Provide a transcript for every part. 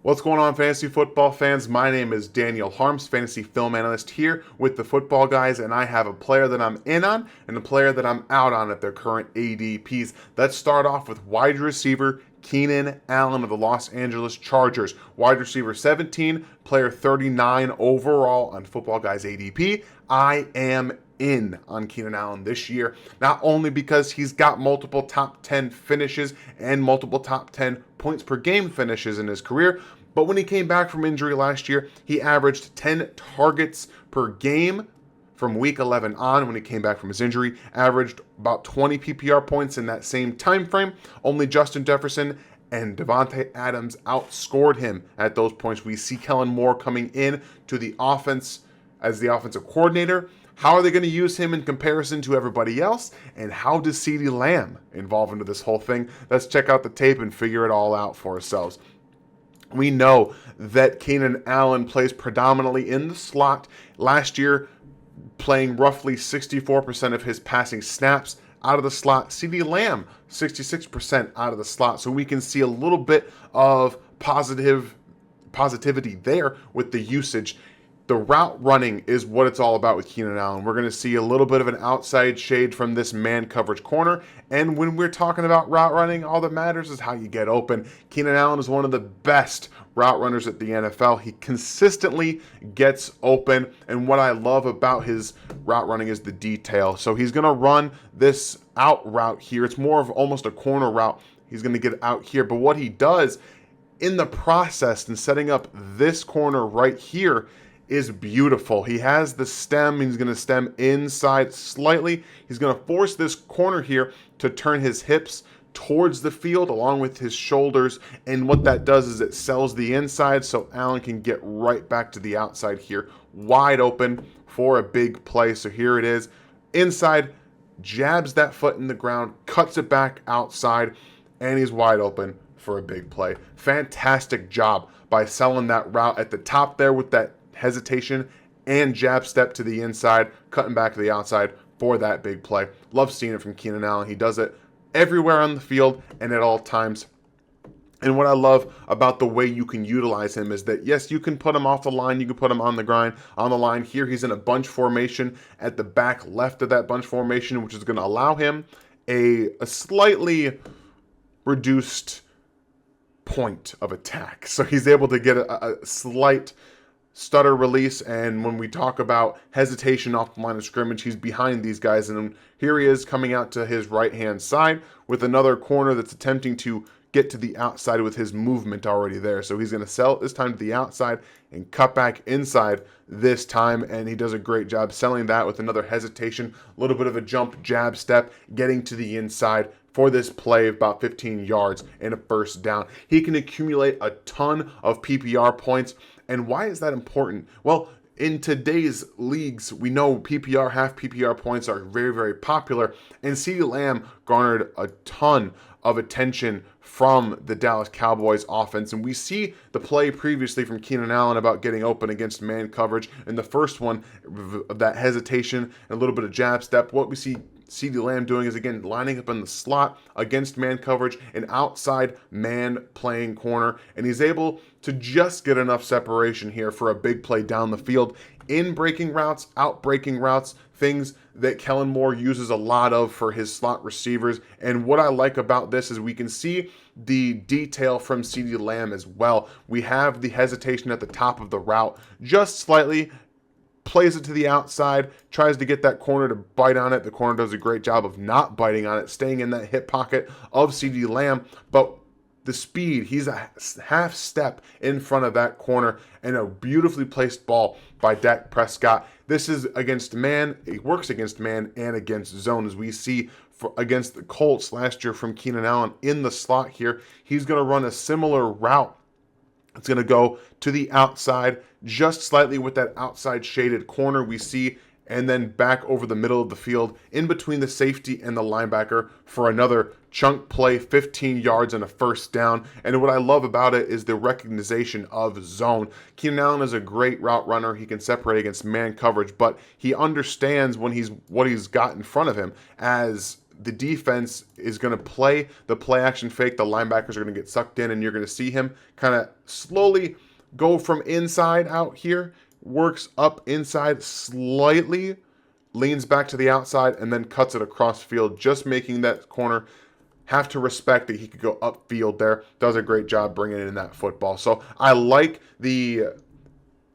What's going on, fantasy football fans? My name is Daniel Harms, fantasy film analyst here with the Football Guys, and I have a player that I'm in on and a player that I'm out on at their current ADPs. Let's start off with wide receiver Keenan Allen of the Los Angeles Chargers. Wide receiver 17, player 39 overall on Football Guys ADP. I am in on Keenan Allen this year, not only because he's got multiple top 10 finishes and multiple top 10 points per game finishes in his career, but when he came back from injury last year, he averaged 10 targets per game from week 11 on. When he came back from his injury, averaged about 20 PPR points in that same time frame. Only Justin Jefferson and Devontae Adams outscored him at those points. We see Kellen Moore coming in to the offense as the offensive coordinator. How are they going to use him in comparison to everybody else? And how does CeeDee Lamb involve into this whole thing? Let's check out the tape and figure it all out for ourselves. We know that Keenan Allen plays predominantly in the slot. Last year, playing roughly 64% of his passing snaps out of the slot. CeeDee Lamb, 66% out of the slot. So we can see a little bit of positivity there with the usage. The route running is what it's all about with Keenan Allen. We're going to see a little bit of an outside shade from this man coverage corner. And when we're talking about route running, all that matters is how you get open. Keenan Allen is one of the best route runners at the NFL. He consistently gets open. And what I love about his route running is the detail. So he's going to run this out route here. It's more of almost a corner route. He's going to get out here. But what he does in the process in setting up this corner right here is beautiful. He has the stem. He's going to stem inside slightly. He's going to force this corner here to turn his hips towards the field along with his shoulders. And what that does is it sells the inside so Allen can get right back to the outside here, wide open for a big play. So here it is. Inside, jabs that foot in the ground, cuts it back outside, and he's wide open for a big play. Fantastic job by selling that route at the top there with that hesitation and jab step to the inside, cutting back to the outside for that big play. Love seeing it from Keenan Allen. He does it everywhere on the field and at all times. And what I love about the way you can utilize him is that, yes, you can put him off the line, you can put him on the line. Here he's in a bunch formation at the back left of that bunch formation, which is going to allow him a slightly reduced point of attack. So he's able to get a slight stutter release, and when we talk about hesitation off the line of scrimmage, he's behind these guys, and here he is coming out to his right-hand side with another corner that's attempting to get to the outside with his movement already there. So he's going to sell it this time to the outside and cut back inside this time, and he does a great job selling that with another hesitation, a little bit of a jump jab step, getting to the inside for this play of about 15 yards and a first down. He can accumulate a ton of PPR points. And why is that important? Well, in today's leagues, we know PPR, half PPR points are very, very popular. And CeeDee Lamb garnered a ton of attention from the Dallas Cowboys offense. And we see the play previously from Keenan Allen about getting open against man coverage. In the first one, that hesitation and a little bit of jab step. What we see CeeDee Lamb doing is, again, lining up in the slot against man coverage, an outside man playing corner, and he's able to just get enough separation here for a big play down the field in breaking routes, out breaking routes, things that Kellen Moore uses a lot of for his slot receivers. And what I like about this is we can see the detail from CeeDee Lamb as well. We have the hesitation at the top of the route, just slightly, plays it to the outside, tries to get that corner to bite on it. The corner does a great job of not biting on it, staying in that hip pocket of CeeDee Lamb. But the speed, he's a half step in front of that corner, and a beautifully placed ball by Dak Prescott. This is against man. It works against man and against zone, as we see against the Colts last year from Keenan Allen in the slot here. He's going to run a similar route. It's going to go to the outside, just slightly with that outside shaded corner we see, and then back over the middle of the field in between the safety and the linebacker for another chunk play, 15 yards and a first down. And what I love about it is the recognition of zone. Keenan Allen is a great route runner. He can separate against man coverage, but he understands what he's got in front of him as the defense is going to play the play action fake, the linebackers are going to get sucked in, and you're going to see him kind of slowly go from inside out here, works up inside slightly, leans back to the outside, and then cuts it across field, just making that corner have to respect that he could go upfield there. Does a great job bringing in that football. So I like the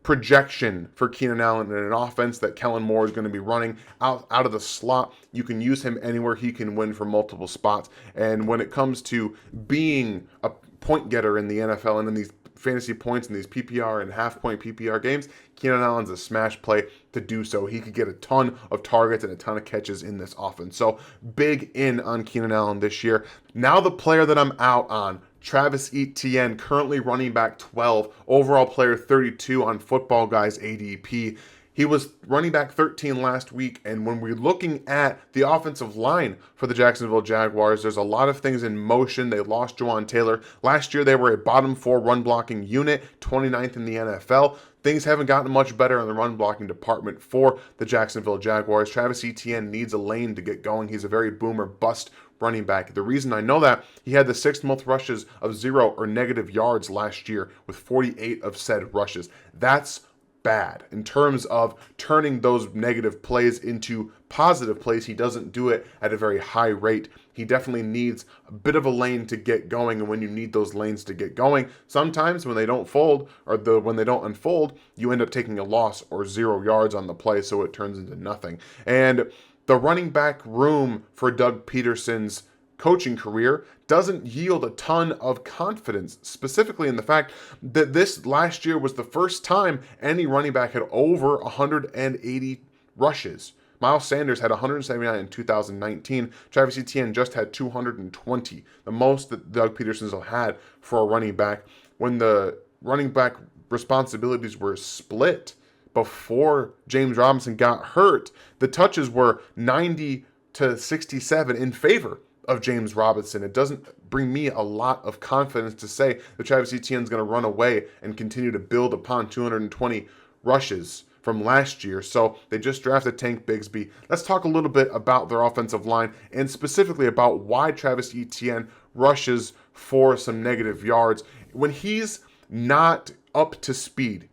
projection for Keenan Allen in an offense that Kellen Moore is going to be running out of the slot. You can use him anywhere. He can win from multiple spots. And when it comes to being a point getter in the NFL and in these fantasy points in these PPR and half-point PPR games, Keenan Allen's a smash play to do so. He could get a ton of targets and a ton of catches in this offense. So big in on Keenan Allen this year. Now the player that I'm out on, Travis Etienne, currently running back 12, overall player 32 on Football Guys ADP. He was running back 13 last week, and when we're looking at the offensive line for the Jacksonville Jaguars, there's a lot of things in motion. They lost Juwan Taylor. Last year, they were a bottom 4 run blocking unit, 29th in the NFL. Things haven't gotten much better in the run blocking department for the Jacksonville Jaguars. Travis Etienne needs a lane to get going. He's a very boom or bust running back. The reason I know that, he had the 6th most rushes of 0 or negative yards last year with 48 of said rushes. That's bad. In terms of turning those negative plays into positive plays, he doesn't do it at a very high rate. He definitely needs a bit of a lane to get going, and when you need those lanes to get going, sometimes when they don't fold or when they don't unfold, you end up taking a loss or 0 yards on the play, so it turns into nothing. And the running back room for Doug Peterson's coaching career doesn't yield a ton of confidence, specifically in the fact that this last year was the first time any running back had over 180 rushes. Miles Sanders had 179 in 2019. Travis Etienne just had 220, the most that Doug Peterson's had for a running back. When the running back responsibilities were split before James Robinson got hurt, the touches were 90 to 67 in favor of James Robinson. It doesn't bring me a lot of confidence to say that Travis Etienne's going to run away and continue to build upon 220 rushes from last year. So they just drafted Tank Bigsby. Let's talk a little bit about their offensive line and specifically about why Travis Etienne rushes for some negative yards. When he's not up to speed,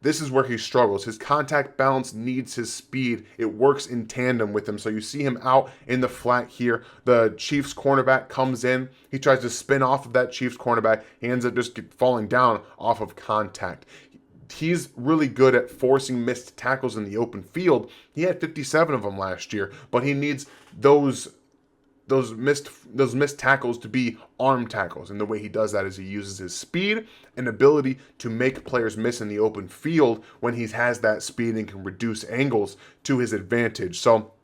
this is where he struggles. His contact balance needs his speed. It works in tandem with him. So you see him out in the flat here. The Chiefs cornerback comes in. He tries to spin off of that Chiefs cornerback. He ends up just falling down off of contact. He's really good at forcing missed tackles in the open field. He had 57 of them last year, but he needs those missed tackles to be arm tackles. And the way he does that is he uses his speed and ability to make players miss in the open field when he has that speed and can reduce angles to his advantage. So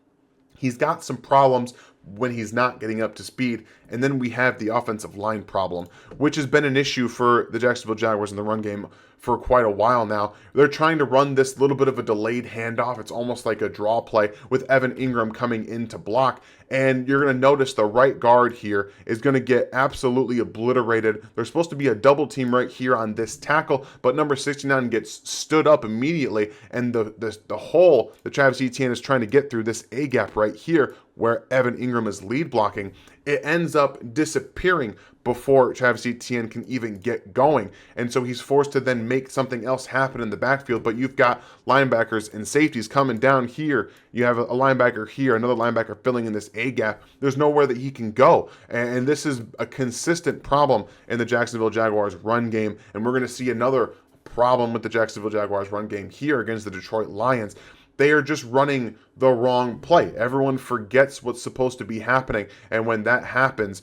he's got some problems when he's not getting up to speed. And then we have the offensive line problem, which has been an issue for the Jacksonville Jaguars in the run game for quite a while now. They're trying to run this little bit of a delayed handoff. It's almost like a draw play with Evan Ingram coming in to block. And you're going to notice the right guard here is going to get absolutely obliterated. There's supposed to be a double team right here on this tackle, but number 69 gets stood up immediately. And the hole that Travis Etienne is trying to get through, this A gap right here where Evan Ingram is lead blocking, it ends up disappearing before Travis Etienne can even get going. And so he's forced to then make something else happen in the backfield. But you've got linebackers and safeties coming down here. You have a linebacker here, another linebacker filling in this A gap. There's nowhere that he can go. And this is a consistent problem in the Jacksonville Jaguars run game. And we're going to see another problem with the Jacksonville Jaguars run game here against the Detroit Lions. They are just running the wrong play. Everyone forgets what's supposed to be happening. And when that happens,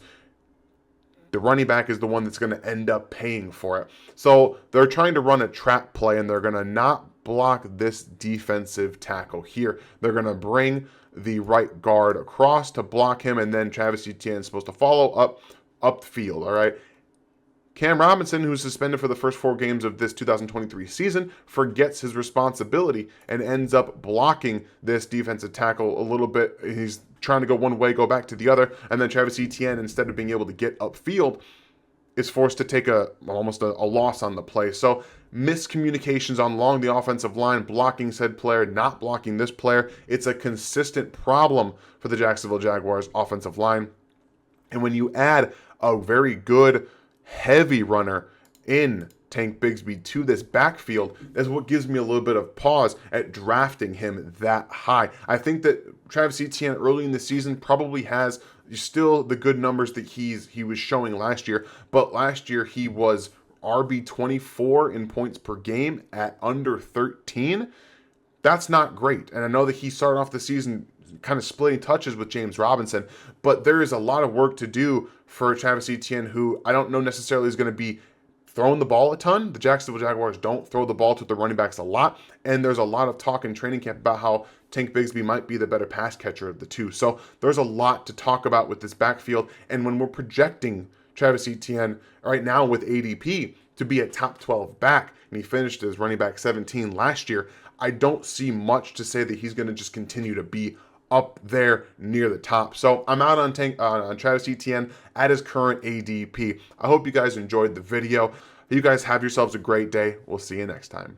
the running back is the one that's going to end up paying for it. So they're trying to run a trap play, and they're going to not block this defensive tackle here. They're going to bring the right guard across to block him, and then Travis Etienne is supposed to follow up the field, all right? Cam Robinson, who's suspended for the first 4 games of this 2023 season, forgets his responsibility and ends up blocking this defensive tackle a little bit. He's trying to go one way, go back to the other, and then Travis Etienne, instead of being able to get upfield, is forced to take almost a loss on the play. So miscommunications along the offensive line, blocking said player, not blocking this player. It's a consistent problem for the Jacksonville Jaguars offensive line. And when you add a very good, heavy runner in Tank Bigsby to this backfield, that's what gives me a little bit of pause at drafting him that high. I think that Travis Etienne early in the season probably has still the good numbers that he was showing last year, but last year he was RB24 in points per game at under 13. That's not great. And I know that he started off the season kind of splitting touches with James Robinson, but there is a lot of work to do for Travis Etienne, who I don't know necessarily is going to be throwing the ball a ton. The Jacksonville Jaguars don't throw the ball to the running backs a lot, and there's a lot of talk in training camp about how Tank Bigsby might be the better pass catcher of the two. So there's a lot to talk about with this backfield, and when we're projecting Travis Etienne right now with ADP to be a top 12 back, and he finished as running back 17 last year, I don't see much to say that he's going to just continue to be up there near the top. So I'm out on Travis Etienne at his current ADP. I hope you guys enjoyed the video. You guys have yourselves a great day. We'll see you next time.